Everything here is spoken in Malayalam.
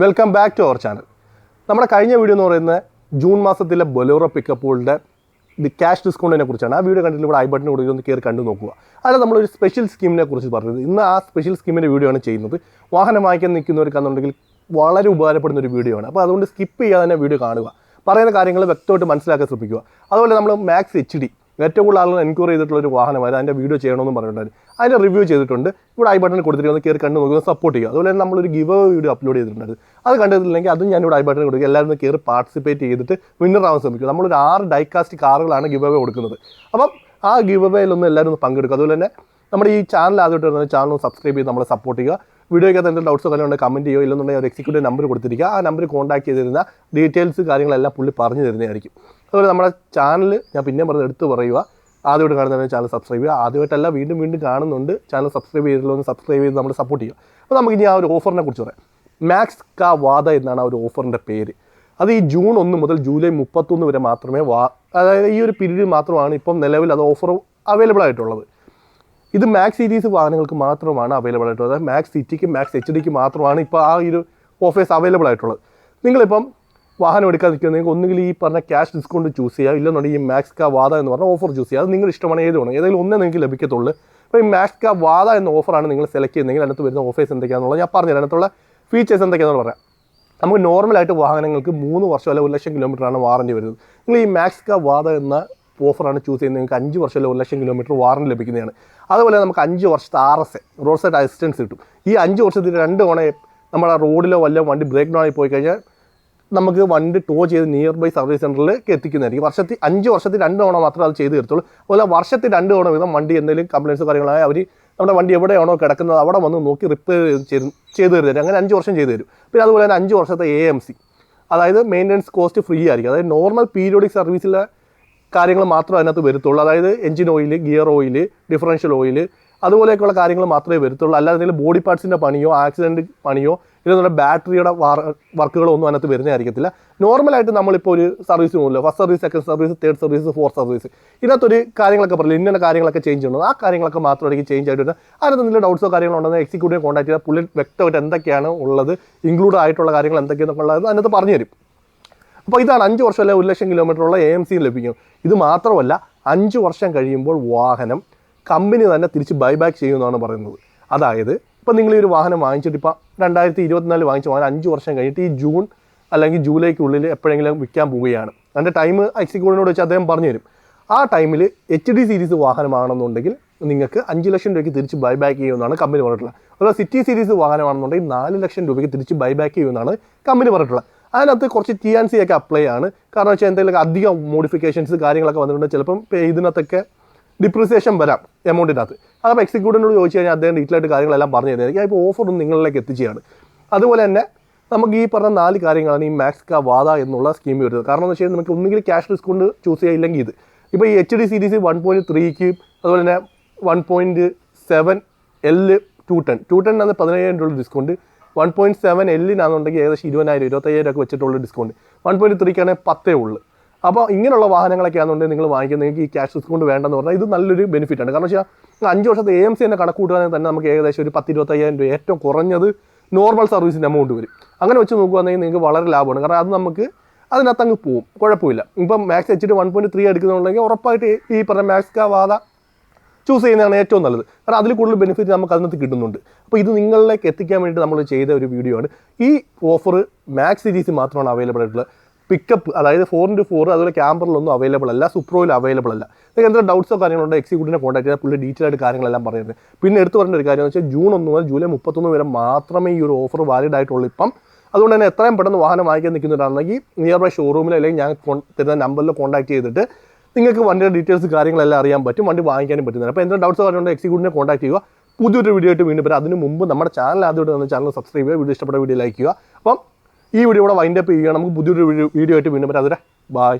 Welcome back to our channel. നമ്മുടെ കഴിഞ്ഞ വീഡിയോ എന്ന് പറയുന്നത് ജൂൺ മാസത്തിലെ ബൊലേറോ പിക്കപ്പുകളുടെ ക്യാഷ് ഡിസ്കൗണ്ടിനെ കുറിച്ചാണ്. ആ വീഡിയോ കണ്ടിട്ട് ഇവിടെ ഐ ബട്ടൺ കൊടുക്കുക, ഒന്ന് കയറി കണ്ടു നോക്കുക. അതിൽ നമ്മളൊരു സ്പെഷ്യൽ സ്കീമിനെ കുറിച്ച് പറഞ്ഞത്. ഇന്ന് ആ സ്പെഷ്യൽ സ്കീമിൻ്റെ വീഡിയോ ആണ് ചെയ്യുന്നത്. വാഹനം വാങ്ങിക്കാൻ നിൽക്കുന്നവർക്കാണെന്നുണ്ടെങ്കിൽ വളരെ ഉപകാരപ്പെടുന്ന ഒരു വീഡിയോ ആണ്. അപ്പോൾ അതുകൊണ്ട് സ്കിപ്പ് ചെയ്യാതെ തന്നെ വീഡിയോ കാണുക, പറയുന്ന കാര്യങ്ങൾ വ്യക്തമായിട്ട് മനസ്സിലാക്കാൻ ശ്രമിക്കുക. അതുപോലെ നമ്മൾ മാക്സ് HD ഏറ്റവും കൂടുതൽ ആളുകൾ എൻക്വയറി ചെയ്തിട്ടുള്ളൊരു വാഹനമായിരുന്നു. അതിൻ്റെ വീഡിയോ ചെയ്യണമെന്നും പറഞ്ഞിട്ടുണ്ടായിരുന്നു. അതിൻ്റെ റിവ്യൂ ചെയ്തിട്ടുണ്ട്. ഇവിടെ ഐ ബട്ടൺ കൊടുത്തിട്ട് ഒന്ന് കയറി കണ്ടു നോക്കുക, സപ്പോർട്ട് ചെയ്യുക. അതുപോലെ തന്നെ നമ്മളൊരു ഗിവ് വീഡിയോ അപ്ലോഡ് ചെയ്തിട്ടുണ്ടായിരുന്നു. അത് കണ്ടിട്ടില്ലെങ്കിൽ അതും ഞാനിവിടെ ഐ ബട്ടൺ കൊടുക്കുക. എല്ലാവരും കയറി പാർട്ടിസിപ്പേറ്റ് ചെയ്തിട്ട് വിന്നർ ആവാൻ ശ്രമിക്കുക. നമ്മളൊരു 6 ഡൈകാസ്റ്റ് കാറുകളാണ് ഗിവ് കൊടുക്കുന്നത്. അപ്പം ആ ഗിവ് ഒന്ന് എല്ലാവരും ഒന്ന് പങ്കെടുക്കുക. അതുപോലെ തന്നെ നമ്മുടെ ഈ ചാനൽ ആദ്യമായിട്ട് വരുന്നത് ചാനൽ സബ്സ്ക്രൈബ് ചെയ്ത് നമ്മളെ സപ്പോർട്ട് ചെയ്യുക. വീഡിയോയ്ക്കകത്ത് എന്തെങ്കിലും ഡൗട്ട്സോ കാര്യങ്ങളോ കമൻറ്റ് ചെയ്യുക. ഇല്ലെന്നുണ്ടെങ്കിൽ ഒരു എക്സിക്യൂട്ടീവ് നമ്പർ കൊടുത്തിരിക്കുക. ആ നമ്പർ കോൺടാക്ട് ചെയ്തിരുന്ന ഡീറ്റെയിൽസ് കാര്യങ്ങളെല്ലാം പുള്ളി പറഞ്ഞു തരുന്നതായിരിക്കും. അതുപോലെ നമ്മുടെ ചാനൽ ഞാൻ പിന്നെ എടുത്ത് പറയുക, ആദ്യമായിട്ട് കാണുന്നതിന് ചാനൽ സബ്സ്ക്രൈബ് ചെയ്യുക. ആദ്യമായിട്ടല്ല, വീണ്ടും കാണുന്നുണ്ട്. ചാനൽ സബ്സ്ക്രൈബ് ചെയ്തിട്ടുള്ള ഒന്ന് സബ്സ്ക്രൈബ് ചെയ്ത് നമ്മൾ സപ്പോർട്ട് ചെയ്യുക. അപ്പോൾ നമുക്ക് ഇനി ആ ഒരു ഓഫറിനെ കുറിച്ച് പറയാം. മാക്സ് കാ വാദ എന്നാണ് ആ ഒരു ഓഫറിൻ്റെ പേര്. അത് ഈ ജൂൺ 1 മുതൽ ജൂലൈ 31 വരെ മാത്രമേ അതായത് ഈ ഒരു പീരീഡ് മാത്രമാണ് ഇപ്പം നിലവിൽ അത് ഓഫർ അവൈലബിൾ ആയിട്ടുള്ളത്. ഇത് മാക്സ് സീരീസ് വാഹനങ്ങൾക്ക് മാത്രമാണ് അവൈലബിൾ ആയിട്ടുള്ളത്. അതായത് മാക്സ് സിറ്റിക്ക് മാക്സ് HDക്ക് മാത്രമാണ് ഇപ്പോൾ ആ ഒരു ഓഫേഴ്സ് അവൈലബിൾ ആയിട്ടുള്ളത്. നിങ്ങളിപ്പം വാഹനം എടുക്കാൻ നിൽക്കുക, നിങ്ങൾക്ക് ഒന്നുകിൽ ഈ പറഞ്ഞ ക്യാഷ് ഡിസ്കൗണ്ട് ചൂസ് ചെയ്യുക, ഇല്ലെന്നുണ്ടെങ്കിൽ ഈ മാക്സ് കാ വാദ എന്ന് പറഞ്ഞ ഓഫർ ചൂസ് ചെയ്യുക. അത് നിങ്ങൾ ഇഷ്ടമാണ്, ഏതെങ്കിലും ഒന്നേ നിങ്ങൾക്ക് ലഭിക്കത്തുള്ളൂ. അപ്പോൾ ഈ മാക്സ് കാ വാദ എന്ന ഓഫറാണ് നിങ്ങൾ സെലക്ട് ചെയ്യുന്നതെങ്കിൽ അതിനകത്ത് വരുന്ന ഓഫേഴ്സ് എന്തൊക്കെയാണെന്നുള്ളത് ഞാൻ പറഞ്ഞുതരാം. അതിനകത്തുള്ള ഫീച്ചേഴ്സ് എന്തൊക്കെയാണെന്ന് പറയാം. നമുക്ക് നോർമലായിട്ട് വാഹനങ്ങൾക്ക് 3 വർഷം അല്ലെങ്കിൽ 1 ലക്ഷം കിലോമീറ്ററാണ് വാറണ്ടി വരുന്നത്. നിങ്ങൾ ഈ മാക്സ് കാ വാദ എന്ന ഓഫറാണ് ചൂസ് ചെയ്യുന്നത്, നിങ്ങൾക്ക് 5 വർഷം അല്ലെങ്കിൽ 1 ലക്ഷം കിലോമീറ്റർ വാറണ്ടി ലഭിക്കുന്നതാണ്. അതുപോലെ നമുക്ക് 5 വർഷത്തെ RSA റോഡ് സൈഡ് അസിസ്റ്റൻസ് കിട്ടും. ഈ 5 വർഷത്തിൽ 2 തവണ നമ്മുടെ റോഡിലോ വല്ല വണ്ടി ബ്രേക്ക് ഡൗൺ ആയി പോയി കഴിഞ്ഞാൽ നമുക്ക് വണ്ടി ടോ ചെയ്ത് നിയർ ബൈ സർവീസ് സെൻറ്ററിലേക്ക് എത്തിക്കുന്നതായിരിക്കും. 5 വർഷത്തിൽ 2 തവണ മാത്രമേ അത് ചെയ്ത് തരത്തുള്ളൂ. അതുപോലെ വർഷത്തിൽ 2 തവണ വീതം വണ്ടി എന്തെങ്കിലും കംപ്ലയിൻസോ കാര്യങ്ങളായ അവർ നമ്മുടെ വണ്ടി എവിടെയാണോ കിടക്കുന്നത് അവിടെ വന്ന് നോക്കി റിപ്പയർ ചെയ്ത് തരും. അങ്ങനെ 5 വർഷം ചെയ്ത് തരും. പിന്നെ അതുപോലെ തന്നെ 5 വർഷത്തെ AMC, അതായത് മെയിൻ്റനൻസ് കോസ്റ്റ് ഫ്രീ ആയിരിക്കും. അതായത് നോർമൽ പീരിയോഡിക് സർവീസിലെ കാര്യങ്ങൾ മാത്രമേ അതിനകത്ത് വരത്തുള്ളൂ. അതായത് engine oil, gear oil, differential oil, അതുപോലെയൊക്കെയുള്ള കാര്യങ്ങൾ മാത്രമേ വരത്തുള്ളൂ. അല്ലാതെ എന്തെങ്കിലും ബോഡി പാർട്സിൻ്റെ പണിയോ ആക്സിഡൻറ്റ് പണിയോ ഇല്ലെന്നുള്ള ബാറ്ററിയുടെ വർക്കുകളോ ഒന്നും അതിനകത്ത് വരുന്നതായിരിക്കത്തില്ല. നോർമലായിട്ട് നമ്മളിപ്പോൾ ഒരു സർവീസ് പോകുമല്ലോ, first service, second service, third service, fourth service, ഇതിനകത്തൊരു കാര്യങ്ങളൊക്കെ പറയില്ല, ഇന്ന കാര്യങ്ങളൊക്കെ ചേഞ്ച് ചെയ്യണം. ആ കാര്യങ്ങളൊക്കെ മാത്രമായിരിക്കും ചേഞ്ച് ആയിട്ട് വരുന്നത്. അതിനകത്ത് എന്തെങ്കിലും ഡൗട്ട്സോ കാര്യങ്ങളോ ഉണ്ടെങ്കിൽ എക്സിക്യൂട്ടീവ് കോൺടാക്ട് ചെയ്താൽ പുള്ളി വ്യക്തമായിട്ട് എന്തൊക്കെയാണ് ഉള്ളത്, ഇൻക്ലൂഡ് ആയിട്ടുള്ള കാര്യങ്ങൾ എന്തൊക്കെയാണെന്നൊക്കെ ഉള്ളത് അതിനകത്ത് പറഞ്ഞു തരും. അപ്പോൾ ഇതാണ് 5 വർഷം അല്ലെങ്കിൽ 1 ലക്ഷം കിലോമീറ്ററുള്ള AMC ലഭിക്കും. ഇത് മാത്രമല്ല, 5 വർഷം കഴിയുമ്പോൾ വാഹനം കമ്പനി തന്നെ തിരിച്ച് ബൈബാക്ക് ചെയ്യുമെന്നാണ് പറയുന്നത്. അതായത് ഇപ്പോൾ നിങ്ങൾ ഈ ഒരു വാഹനം വാങ്ങിച്ചിട്ട് ഇപ്പോൾ 2024 വാങ്ങിച്ച വാഹനം 5 വർഷം കഴിഞ്ഞിട്ട് ഈ ജൂൺ അല്ലെങ്കിൽ ജൂലൈക്കുള്ളിൽ എപ്പോഴെങ്കിലും വിൽക്കാൻ പോവുകയാണ്. അതിൻ്റെ ടൈം എക്സിക്യൂട്ടീവിനോട് വെച്ച് അദ്ദേഹം പറഞ്ഞു തരും. ആ ടൈമിൽ HD സീരീസ് വാഹനമാണെന്നുണ്ടെങ്കിൽ നിങ്ങൾക്ക് 5 ലക്ഷം രൂപയ്ക്ക് തിരിച്ച് ബൈബാക്ക് ചെയ്യുമെന്നാണ് കമ്പനി പറഞ്ഞിട്ടുള്ളത്. അതുപോലെ സിറ്റി സീരീസ് വാഹനമാണെന്നുണ്ടെങ്കിൽ 4 ലക്ഷം രൂപയ്ക്ക് തിരിച്ച് ബൈബാക്ക് ചെയ്യുമെന്നാണ് കമ്പനി പറഞ്ഞിട്ടുള്ളത്. അതിനകത്ത് കുറച്ച് TNC ഒക്കെ അപ്ലൈ ആണ്. കാരണം വെച്ചാൽ എന്തെങ്കിലും അധികം മോഡിഫിക്കേഷൻസ് കാര്യങ്ങളൊക്കെ വന്നിട്ടുണ്ട്. ചിലപ്പം ഇതിനകത്തൊക്കെ ഡിപ്രിസിയേഷൻ വരാം എമൗണ്ടിനകത്ത്. അതപ്പോൾ എക്സിക്യൂട്ടീവിനോട് ചോദിച്ചു കഴിഞ്ഞാൽ അദ്ദേഹം ഡീറ്റെയിലായിട്ട് കാര്യങ്ങളെല്ലാം പറഞ്ഞു തരുന്നതായിരിക്കും. ഇപ്പോൾ ഓഫറൊന്നും നിങ്ങളിലേക്ക് എത്തിക്കുകയാണ്. അതുപോലെ തന്നെ നമുക്ക് ഈ പറഞ്ഞ 4 കാര്യങ്ങളാണ് ഈ മാക്സ് കാ വാദ എന്നുള്ള സ്കീം വരുന്നത്. കാരണം എന്ന് വെച്ച് കഴിഞ്ഞാൽ നമുക്ക് ഒന്നുകിൽ ക്യാഷ് ഡിസ്കൗണ്ട് ചൂസ് ചെയ്യുക, ഇല്ലെങ്കിൽ ഇത്. ഇപ്പോൾ ഈ HD സീരീസ് 1.3ക്ക് അതുപോലെ തന്നെ 1.7 L 210 ആണ് 17,000 രൂപ ഡിസ്കൗണ്ട്. 1.7 L-നാണെന്നുണ്ടെങ്കിൽ ഏകദേശം 20,000 25,000 ഒക്കെ വെച്ചിട്ടുള്ള ഡിസ്കൗണ്ട്. 1.3ക്കാണെങ്കിൽ 10 ഉള്ളൂ. അപ്പോൾ ഇങ്ങനെയുള്ള വാഹനങ്ങളൊക്കെ ആണെന്നുണ്ടെങ്കിൽ നിങ്ങൾ വാങ്ങിക്കുന്നത് നിങ്ങൾക്ക് ഈ ക്യാഷ് ഡിസ്കൗണ്ട് വേണ്ടെന്ന് പറഞ്ഞാൽ ഇത് നല്ലൊരു ബെനിഫിറ്റാണ്. കാരണം വെച്ചാൽ 5 വർഷത്തെ AMC തന്നെ കണക്ക് കൂട്ടുകയാണെങ്കിൽ തന്നെ നമുക്ക് ഏകദേശം ഒരു 10-25,000 രൂപ ഏറ്റവും കുറഞ്ഞത് നോർമൽ സർവീസിൻ്റെ എമൗണ്ട് വരും. അങ്ങനെ വെച്ച് നോക്കുകയാണെങ്കിൽ നിങ്ങൾക്ക് വളരെ ലാഭമാണ്. കാരണം അത് നമുക്ക് അതിനകത്ത് അങ്ങ് പോവും, കുഴപ്പമില്ല. ഇപ്പം മാക്സ് HD 1.3 എടുക്കുന്നുണ്ടെങ്കിൽ ഉറപ്പായിട്ട് ഈ പറഞ്ഞ മാക്സ് കാ വാദ ചൂസ് ചെയ്യുന്നതാണ് ഏറ്റവും നല്ലത്. കാരണം അതിൽ കൂടുതൽ ബെനിഫിറ്റ് നമുക്ക് അതിനകത്ത് കിട്ടുന്നുണ്ട്. അപ്പോൾ ഇത് നിങ്ങളിലേക്ക് എത്തിക്കാൻ വേണ്ടിയിട്ട് നമ്മൾ ചെയ്ത ഒരു വീഡിയോ ആണ്. ഈ ഓഫർ മാക്സ് സീരീസ് മാത്രമാണ് അവൈലബിൾ ആയിട്ടുള്ളത്. പിക്കപ്പ് അതായത് 4x4 അതുപോലെ ക്യാമ്പറിലൊന്നും അവൈലബിൾ അല്ല, സുപ്രോയിൽ അവൈലബിൾ അല്ല. നിങ്ങൾക്ക് എന്തെങ്കിലും ഡൗട്ട്സോ കാര്യങ്ങളുണ്ടോ എക്സിക്യൂട്ടീവിനെ കോൺടാക്ട് ചെയ്താൽ പുള്ളി ഡീറ്റെയിൽ ആയിട്ട് കാര്യങ്ങളെല്ലാം പറയുന്നത്. പിന്നെ എടുത്തു പറഞ്ഞ ഒരു കാര്യം എന്ന് വെച്ചാൽ ജൂൺ 1 മുതൽ ജൂലൈ 31 വരെ മാത്രമേ ഈ ഒരു ഓഫർ വാലിഡ് ആയിട്ടുള്ളൂ ഇപ്പം. അതുകൊണ്ട് തന്നെ എത്രയും പെട്ടെന്ന് വാഹനം വാങ്ങിക്കാൻ നിൽക്കുന്നവരാണെങ്കിൽ നിയർ ബൈ ഷോറൂമിൽ അല്ലെങ്കിൽ ഞാൻ തരുന്ന നമ്പറിൽ കോൺടാക്ട് ചെയ്തിട്ട് നിങ്ങൾക്ക് വണ്ടിയുടെ ഡീറ്റെയിൽസ് കാര്യങ്ങളെല്ലാം അറിയാൻ പറ്റും, വണ്ടി വാങ്ങിക്കാനും പറ്റുന്നത്. അപ്പോൾ എന്തെങ്കിലും ഡൗട്ട്സോ കാര്യമുണ്ടോ എക്സിക്യൂട്ടീവിനെ കോൺടാക്ട് ചെയ്യുക. പുതിയൊരു വീഡിയോ ആയിട്ട് വീണ്ടും വരാം. അതിന് മുമ്പ് നമ്മുടെ ചാനൽ ആദ്യമായിട്ട് വന്ന ചാനൽ സബ്സ്ക്രൈബ് ചെയ്യുക, വീഡിയോ ഇഷ്ടപ്പെട്ട വീഡിയോ ലൈക്ക് ചെയ്യുക. അപ്പം ഈ വീഡിയോ ഇവിടെ വൈൻഡപ്പ് ചെയ്യുക. നമുക്ക് പുതിയൊരു വീഡിയോ ആയിട്ട് വീണ്ടും വരാം. അതുവരെ ബൈ.